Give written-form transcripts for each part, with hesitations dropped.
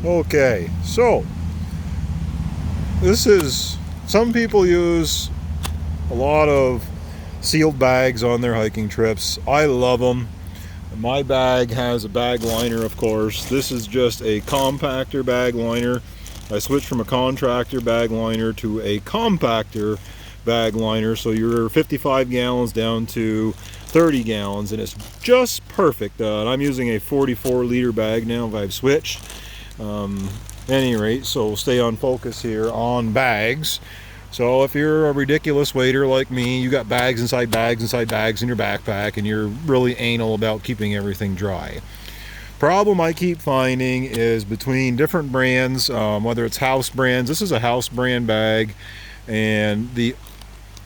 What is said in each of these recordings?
Okay, so some people use a lot of sealed bags on their hiking trips. I love them. My bag has a bag liner, of course. This is just a compactor bag liner. I switched from a contractor bag liner to a compactor bag liner, so you're 55 gallons down to 30 gallons, and it's just perfect. And I'm using a 44 liter bag now. I've switched. Any rate, so stay on focus here on bags. So if you're a ridiculous waiter like me, you got bags inside bags inside bags in your backpack, and you're really anal about keeping everything dry. Problem I keep finding is between different brands, whether it's house brands. This is a house brand bag, and the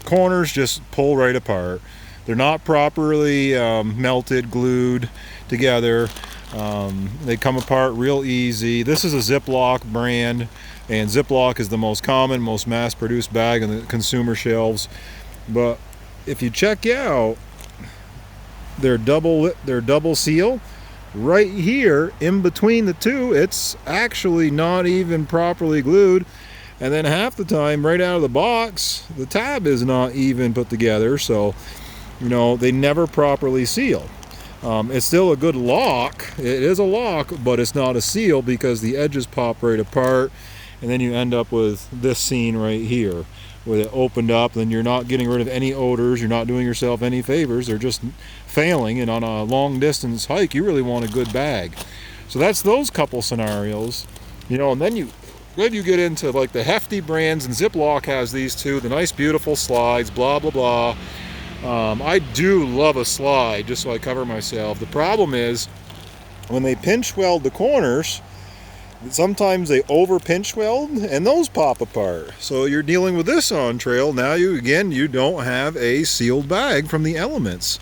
corners just pull right apart. They're not properly melted, glued together. They come apart real easy. This is a ZipLock brand, and ZipLock is the most common, most mass-produced bag on the consumer shelves. But if you check out their double seal, right here in between the two, it's actually not even properly glued. And then half the time, right out of the box, the tab is not even put together. So, you know, they never properly seal. It's still a good lock. It is a lock, but it's not a seal because the edges pop right apart, and then you end up with this scene right here with it opened up. Then you're not getting rid of any odors. You're not doing yourself any favors. They're just failing. And on a long distance hike, you really want a good bag. So that's those couple scenarios, you know. And then you get into like the Heafty brands, and ZipLock has these two, the nice beautiful slides, blah blah blah. I do love a slide just so I cover myself. The problem is when they pinch weld the corners, sometimes they over pinch weld and those pop apart. So you're dealing with this on trail. Now you don't have a sealed bag from the elements.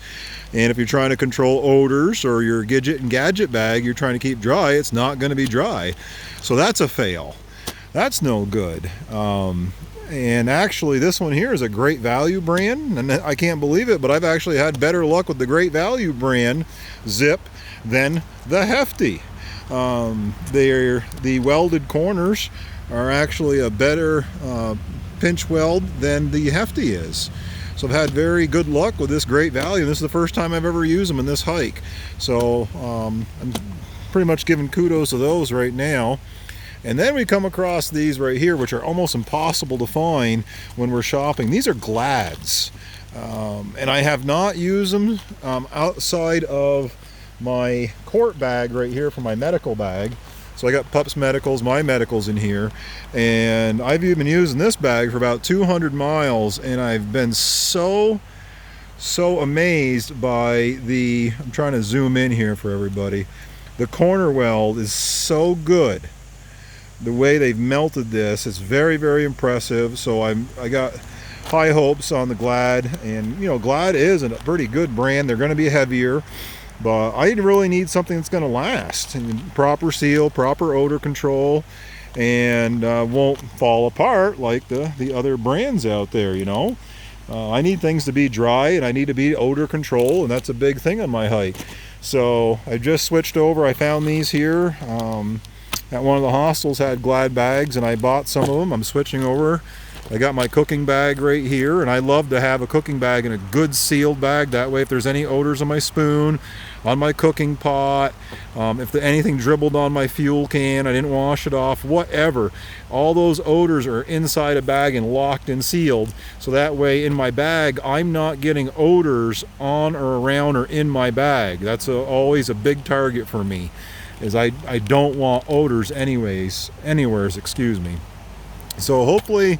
And if you're trying to control odors, or your gadget bag you're trying to keep dry, it's not going to be dry. So that's a fail. That's no good. And actually this one here is a Great Value brand, and I can't believe it, but I've actually had better luck with the Great Value brand Zip than the Heafty. The welded corners are actually a better pinch weld than the Heafty is. So I've had very good luck with this Great Value. This is the first time I've ever used them in this hike. So I'm pretty much giving kudos to those right now. And then we come across these right here, which are almost impossible to find when we're shopping. These are Glads. And I have not used them outside of my quart bag right here for my medical bag. So I got Pups Medicals, my medicals in here. And I've been using this bag for about 200 miles, and I've been so amazed by I'm trying to zoom in here for everybody. The corner weld is so good. The way they've melted this is very, very impressive. So I got high hopes on the Glad, and you know, Glad is a pretty good brand. They're going to be heavier, but I really need something that's going to last, and proper seal, proper odor control, and won't fall apart like the other brands out there. You know, I need things to be dry, and I need to be odor control, and that's a big thing on my hike. So I just switched over. I found these here. At one of the hostels had Glad bags, and I bought some of them. I'm switching over. I got my cooking bag right here, and I love to have a cooking bag in a good sealed bag. That way if there's any odors on my spoon, on my cooking pot, if anything dribbled on my fuel can, I didn't wash it off, whatever, all those odors are inside a bag and locked and sealed. So that way in my bag, I'm not getting odors on or around or in my bag. That's always a big target for me. Is I don't want odors anywheres, excuse me. So hopefully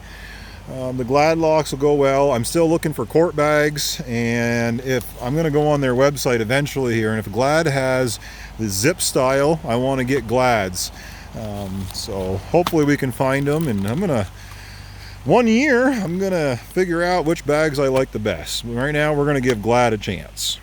the Glad locks will go well. I'm still looking for quart bags, and if I'm going to go on their website eventually here, and if Glad has the Zip style, I want to get Glads. So hopefully we can find them, and one year I'm gonna figure out which bags I like the best. Right now we're gonna give Glad a chance.